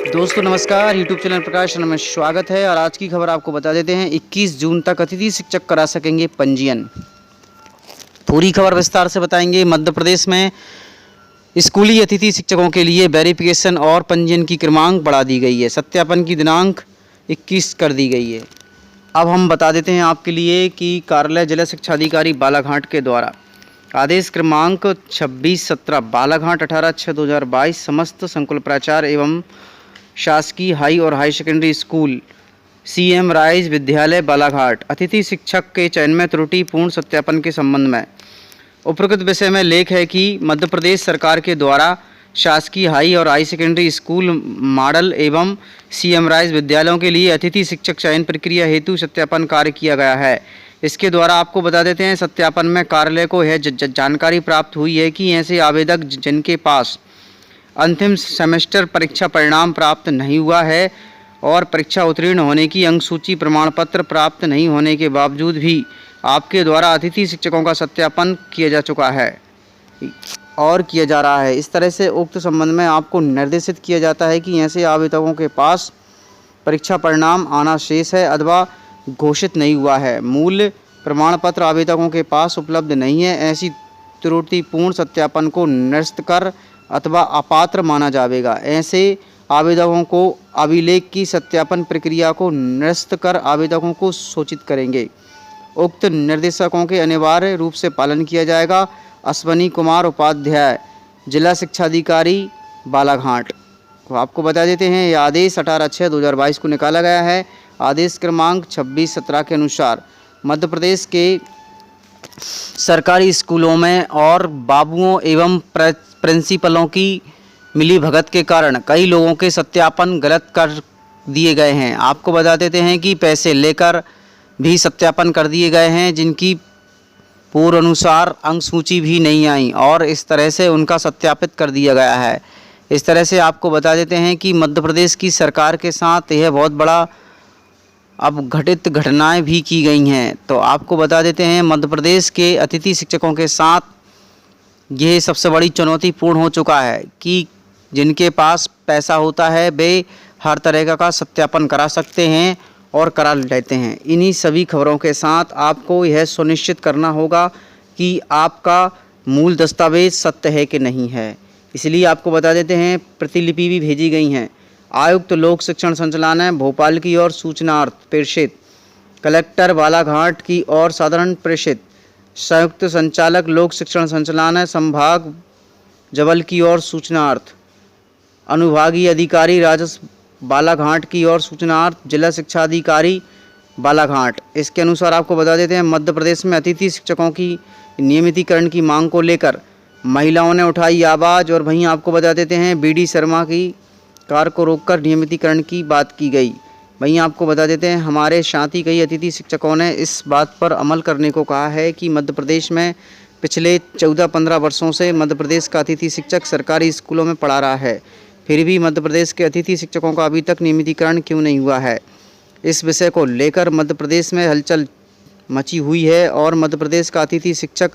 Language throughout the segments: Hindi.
दोस्तों नमस्कार, यूट्यूब चैनल प्रकाश में स्वागत है। और आज की खबर आपको बता देते हैं, 21 जून तक अतिथि शिक्षक करा सकेंगे पंजीयन। पूरी खबर विस्तार से बताएंगे। मध्य प्रदेश में स्कूली अतिथि शिक्षकों के लिए वेरिफिकेशन और पंजीयन की क्रमांक बढ़ा दी गई है। सत्यापन की दिनांक 21 कर दी गई है। अब हम बता देते हैं आपके लिए कि कार्यालय जिला शिक्षा अधिकारी बालाघाट के द्वारा आदेश क्रमांक 2617 बालाघाट 18/6/2022 समस्त संकुल प्राचार्य एवं शासकीय हाई और high secondary school CM rise Vidyalaya Balaghat अतिथि शिक्षक के चयन में त्रुटिपूर्ण सत्यापन के संबंध में उपरोक्त विषय में लेख है कि मध्य प्रदेश सरकार के द्वारा शासकीय हाई और हाई सेकेंडरी स्कूल मॉडल एवं CM राइज विद्यालयों के लिए अतिथि शिक्षक चयन प्रक्रिया हेतु सत्यापन कार्य किया गया है। इसके द्वारा आपको बता देते हैं, सत्यापन में कार्यालय को यह जानकारी प्राप्त हुई है कि ऐसे आवेदक जिनके पास अंतिम सेमेस्टर परीक्षा परिणाम प्राप्त नहीं हुआ है और परीक्षा उत्तीर्ण होने की अंक सूची प्रमाण पत्र प्राप्त नहीं होने के बावजूद भी आपके द्वारा अतिथि शिक्षकों का सत्यापन किया जा चुका है और किया जा रहा है। इस तरह से उक्त संबंध में आपको निर्देशित किया जाता है कि ऐसे आवेदकों के पास परीक्षा परिणाम आना शेष है अथवा घोषित नहीं हुआ है, मूल प्रमाण पत्र आवेदकों के पास उपलब्ध नहीं है, ऐसी त्रुटिपूर्ण सत्यापन को निरस्त कर अथवा अपात्र माना जाएगा। ऐसे आवेदकों को अभिलेख की सत्यापन प्रक्रिया को निरस्त कर आवेदकों को सूचित करेंगे। उक्त निर्देशकों के अनिवार्य रूप से पालन किया जाएगा। अश्वनी कुमार उपाध्याय, जिला शिक्षा अधिकारी बालाघाट। तो आपको बता देते हैं, यह आदेश 18/6/2022 को निकाला गया है। आदेश क्रमांक 2617 के अनुसार मध्य प्रदेश के सरकारी स्कूलों में और बाबुओं एवं प्रिंसिपलों की मिलीभगत के कारण कई लोगों के सत्यापन गलत कर दिए गए हैं। आपको बता देते हैं कि पैसे लेकर भी सत्यापन कर दिए गए हैं, जिनकी पूर्व अनुसार अंक सूची भी नहीं आई और इस तरह से उनका सत्यापित कर दिया गया है। इस तरह से आपको बता देते हैं कि मध्य प्रदेश की सरकार के साथ यह बहुत बड़ा अब घटित घटनाएं भी की गई हैं। तो आपको बता देते हैं, मध्य प्रदेश के अतिथि शिक्षकों के साथ यह सबसे बड़ी चुनौतीपूर्ण हो चुका है कि जिनके पास पैसा होता है वे हर तरह का सत्यापन करा सकते हैं और करा लेते हैं। इन्हीं सभी खबरों के साथ आपको यह सुनिश्चित करना होगा कि आपका मूल दस्तावेज सत्य है कि नहीं है। इसलिए आपको बता देते हैं, प्रतिलिपि भी भेजी गई हैं। आयुक्त लोक शिक्षण संचालनालय भोपाल की ओर सूचनार्थ प्रेषित, कलेक्टर बालाघाट की ओर साधारण प्रेषित, संयुक्त संचालक लोक शिक्षण संचालनालय संभाग जबल की ओर सूचनार्थ, अनुभागीय अधिकारी राजस्व बालाघाट की ओर सूचनार्थ, जिला शिक्षा अधिकारी बालाघाट। इसके अनुसार आपको बता देते हैं, मध्य प्रदेश में अतिथि शिक्षकों की नियमितीकरण की मांग को लेकर महिलाओं ने उठाई आवाज़ और वहीं आपको बता देते हैं, BD शर्मा की कार को रोककर नियमितीकरण की बात की गई। वहीं आपको बता देते हैं, हमारे साथ ही कई अतिथि शिक्षकों ने इस बात पर अमल करने को कहा है कि मध्य प्रदेश में पिछले 14-15 वर्षों से मध्य प्रदेश का अतिथि शिक्षक सरकारी स्कूलों में पढ़ा रहा है, फिर भी मध्य प्रदेश के अतिथि शिक्षकों का अभी तक नियमितीकरण क्यों नहीं हुआ है। इस विषय को लेकर मध्य प्रदेश में हलचल मची हुई है और मध्य प्रदेश का अतिथि शिक्षक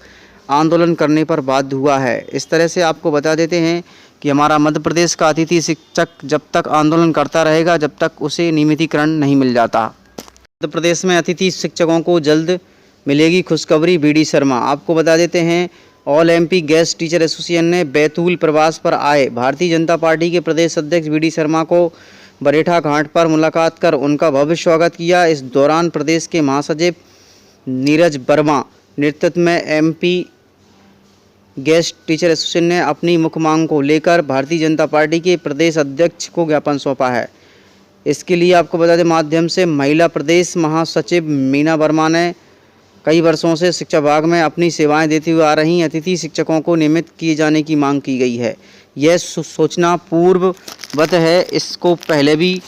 आंदोलन करने पर बाध्य हुआ है। इस तरह से आपको बता देते हैं कि हमारा मध्य प्रदेश का अतिथि शिक्षक जब तक आंदोलन करता रहेगा, जब तक उसे नियमितीकरण नहीं मिल जाता। मध्य प्रदेश में अतिथि शिक्षकों को जल्द मिलेगी खुशखबरी, BD शर्मा। आपको बता देते हैं, all MP guest teacher association ने बैतूल प्रवास पर आए भारतीय जनता पार्टी के प्रदेश अध्यक्ष BD शर्मा को बरेठा घाट पर मुलाकात कर उनका भव्य स्वागत किया। इस दौरान प्रदेश के महासचिव नीरज वर्मा नेतृत्व में MP गेस्ट टीचर एसोसिएशन ने अपनी मुख्य मांग को लेकर भारतीय जनता पार्टी के प्रदेश अध्यक्ष को ज्ञापन सौंपा है। इसके लिए आपको बता दें, माध्यम से महिला प्रदेश महासचिव मीना वर्मा ने कई वर्षों से शिक्षा विभाग में अपनी सेवाएं देती हुई आ रही अतिथि शिक्षकों को नियमित किए जाने की मांग की गई है। यह सूचना पूर्ववत है, इसको पहले भी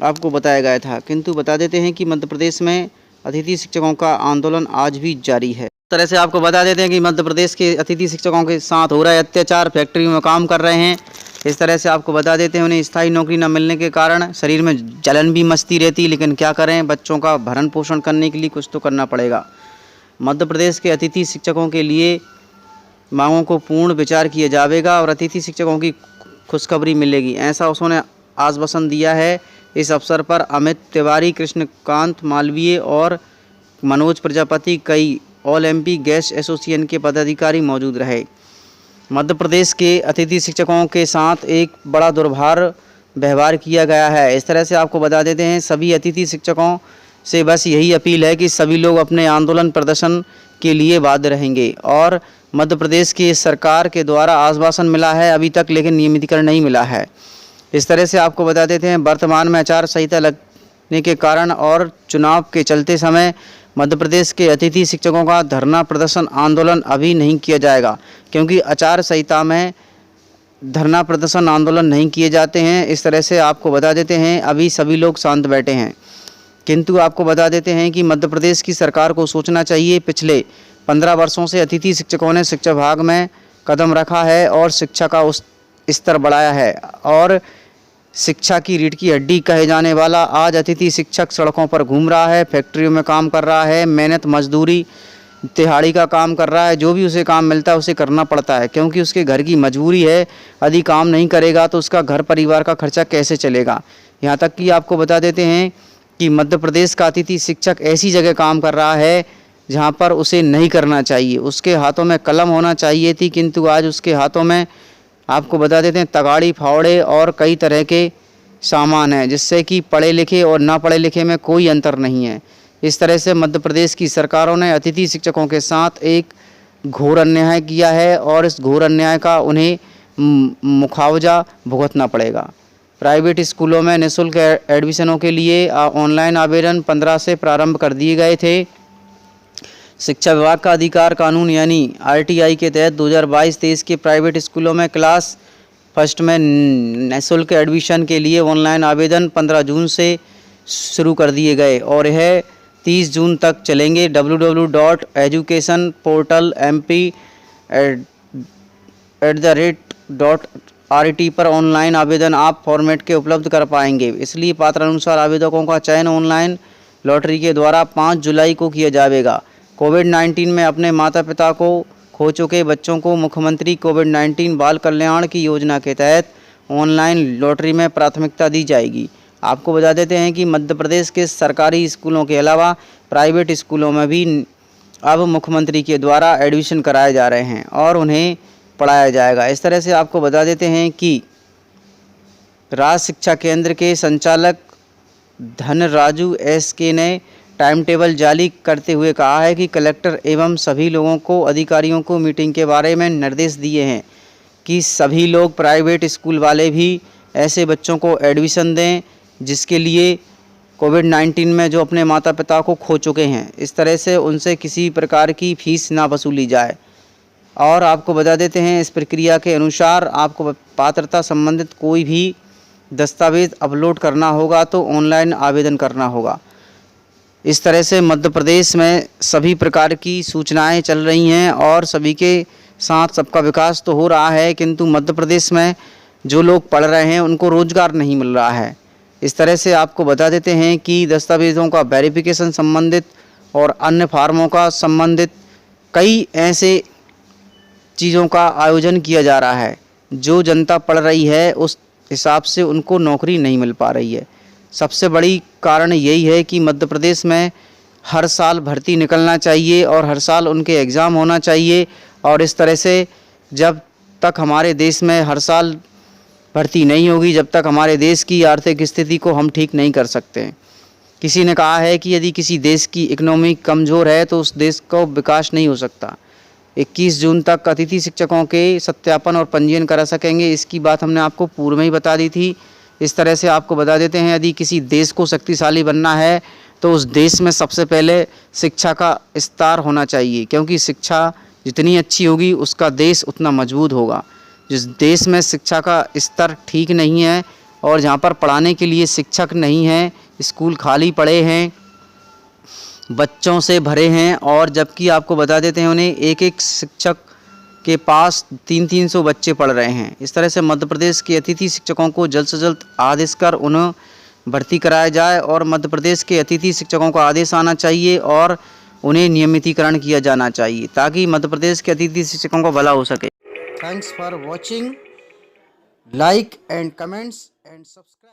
आपको बताया गया था, किंतु बता देते हैं कि मध्य प्रदेश में अतिथि शिक्षकों का आंदोलन आज भी जारी है। इस तरह से आपको बता देते हैं कि मध्य प्रदेश के अतिथि शिक्षकों के साथ हो रहा है अत्याचार, फैक्ट्री में काम कर रहे हैं। इस तरह से आपको बता देते हैं, उन्हें स्थायी नौकरी न मिलने के कारण शरीर में जलन भी मचती रहती, लेकिन क्या करें, बच्चों का भरण पोषण करने के लिए कुछ तो करना पड़ेगा। मध्य प्रदेश के अतिथि शिक्षकों के लिए मांगों को पूर्ण विचार किया जाएगा और अतिथि शिक्षकों की खुशखबरी मिलेगी, ऐसा उन्होंने आश्वासन दिया है। इस अवसर पर अमित तिवारी, कृष्णकांत मालवीय और मनोज प्रजापति, कई ऑल एमपी गैस एसोसिएशन के पदाधिकारी मौजूद रहे। मध्य प्रदेश के अतिथि शिक्षकों के साथ एक बड़ा दुर्भाग्य व्यवहार किया गया है। इस तरह से आपको बता देते हैं, सभी अतिथि शिक्षकों से बस यही अपील है कि सभी लोग अपने आंदोलन प्रदर्शन के लिए बाध्य रहेंगे। और मध्य प्रदेश की सरकार के द्वारा आश्वासन मिला है अभी तक, लेकिन नियमितीकरण नहीं मिला है। इस तरह से आपको बता देते हैं, वर्तमान में आचार संहिता लगने के कारण और चुनाव के चलते समय मध्य प्रदेश के अतिथि शिक्षकों का धरना प्रदर्शन आंदोलन अभी नहीं किया जाएगा, क्योंकि आचार संहिता में धरना प्रदर्शन आंदोलन नहीं किए जाते हैं। इस तरह से आपको बता देते हैं, अभी सभी लोग शांत बैठे हैं। किंतु आपको बता देते हैं कि मध्य प्रदेश की सरकार को सोचना चाहिए। पिछले 15 वर्षों से अतिथि शिक्षकों ने शिक्षा विभाग में कदम रखा है और शिक्षा का उस स्तर बढ़ाया है, और शिक्षा की रीढ़ की हड्डी कहे जाने वाला आज अतिथि शिक्षक सड़कों पर घूम रहा है, फैक्ट्रियों में काम कर रहा है, मेहनत मजदूरी दिहाड़ी का काम कर रहा है। जो भी उसे काम मिलता है उसे करना पड़ता है, क्योंकि उसके घर की मजबूरी है। यदि काम नहीं करेगा तो उसका घर परिवार का खर्चा कैसे चलेगा। यहाँ तक कि आपको बता देते हैं कि मध्य प्रदेश का अतिथि शिक्षक ऐसी जगह काम कर रहा है जहाँ पर उसे नहीं करना चाहिए। उसके हाथों में कलम होना चाहिए थी, किंतु आज उसके हाथों में आपको बता देते हैं तगाड़ी, फावड़े और कई तरह के सामान हैं, जिससे कि पढ़े लिखे और ना पढ़े लिखे में कोई अंतर नहीं है। इस तरह से मध्य प्रदेश की सरकारों ने अतिथि शिक्षकों के साथ एक घोर अन्याय किया है, और इस घोर अन्याय का उन्हें मुआवजा भुगतना पड़ेगा। प्राइवेट स्कूलों में निःशुल्क एडमिशनों के लिए ऑनलाइन आवेदन 15 से प्रारंभ कर दिए गए थे। शिक्षा विभाग का अधिकार कानून यानी आरटीआई के तहत 2022-23 के प्राइवेट स्कूलों में क्लास फर्स्ट में निःशुल्क एडमिशन के लिए ऑनलाइन आवेदन 15 जून से शुरू कर दिए गए और यह 30 जून तक चलेंगे। www.educationportal.mp@rt पर ऑनलाइन आवेदन आप फॉर्मेट के उपलब्ध कर पाएंगे। इसलिए पात्र अनुसार आवेदकों का चयन ऑनलाइन लॉटरी के द्वारा 5 जुलाई को किया जाएगा। कोविड-19 में अपने माता पिता को खो चुके बच्चों को मुख्यमंत्री कोविड-19 बाल कल्याण की योजना के तहत ऑनलाइन लॉटरी में प्राथमिकता दी जाएगी। आपको बता देते हैं कि मध्य प्रदेश के सरकारी स्कूलों के अलावा प्राइवेट स्कूलों में भी अब मुख्यमंत्री के द्वारा एडमिशन कराए जा रहे हैं और उन्हें पढ़ाया जाएगा। इस तरह से आपको बता देते हैं कि राज्य शिक्षा केंद्र के संचालक धनराजू एसके ने टाइम टेबल जारी करते हुए कहा है कि कलेक्टर एवं सभी लोगों को अधिकारियों को मीटिंग के बारे में निर्देश दिए हैं कि सभी लोग प्राइवेट स्कूल वाले भी ऐसे बच्चों को एडमिशन दें जिसके लिए कोविड-19 में जो अपने माता पिता को खो चुके हैं। इस तरह से उनसे किसी प्रकार की फ़ीस ना वसूली जाए। और आपको बता देते हैं, इस प्रक्रिया के अनुसार आपको पात्रता संबंधित कोई भी दस्तावेज अपलोड करना होगा तो ऑनलाइन आवेदन करना होगा। इस तरह से मध्य प्रदेश में सभी प्रकार की सूचनाएं चल रही हैं और सभी के साथ सबका विकास तो हो रहा है, किंतु मध्य प्रदेश में जो लोग पढ़ रहे हैं उनको रोज़गार नहीं मिल रहा है। इस तरह से आपको बता देते हैं कि दस्तावेज़ों का वेरिफिकेशन संबंधित और अन्य फार्मों का संबंधित कई ऐसे चीज़ों का आयोजन किया जा रहा है। जो जनता पढ़ रही है उस हिसाब से उनको नौकरी नहीं मिल पा रही है। सबसे बड़ी कारण यही है कि मध्य प्रदेश में हर साल भर्ती निकलना चाहिए और हर साल उनके एग्ज़ाम होना चाहिए, और इस तरह से जब तक हमारे देश में हर साल भर्ती नहीं होगी, जब तक हमारे देश की आर्थिक स्थिति को हम ठीक नहीं कर सकते। किसी ने कहा है कि यदि किसी देश की इकोनॉमी कमज़ोर है तो उस देश को विकास नहीं हो सकता। 21 जून तक अतिथि शिक्षकों के सत्यापन और पंजीयन करा सकेंगे, इसकी बात हमने आपको पूर्व में ही बता दी थी। इस तरह से आपको बता देते हैं, यदि किसी देश को शक्तिशाली बनना है तो उस देश में सबसे पहले शिक्षा का स्तर होना चाहिए, क्योंकि शिक्षा जितनी अच्छी होगी उसका देश उतना मजबूत होगा। जिस देश में शिक्षा का स्तर ठीक नहीं है और जहाँ पर पढ़ाने के लिए शिक्षक नहीं है, स्कूल खाली पड़े हैं, बच्चों से भरे हैं, और जबकि आपको बता देते हैं उन्हें एक एक शिक्षक के पास 300-300 बच्चे पढ़ रहे हैं। इस तरह से मध्य प्रदेश के अतिथि शिक्षकों को जल्द से जल्द आदेश कर उन्हें भर्ती कराया जाए और मध्य प्रदेश के अतिथि शिक्षकों का आदेश आना चाहिए और उन्हें नियमितीकरण किया जाना चाहिए, ताकि मध्य प्रदेश के अतिथि शिक्षकों का भला हो सके। Thanks for watching Like and comments and subscribe.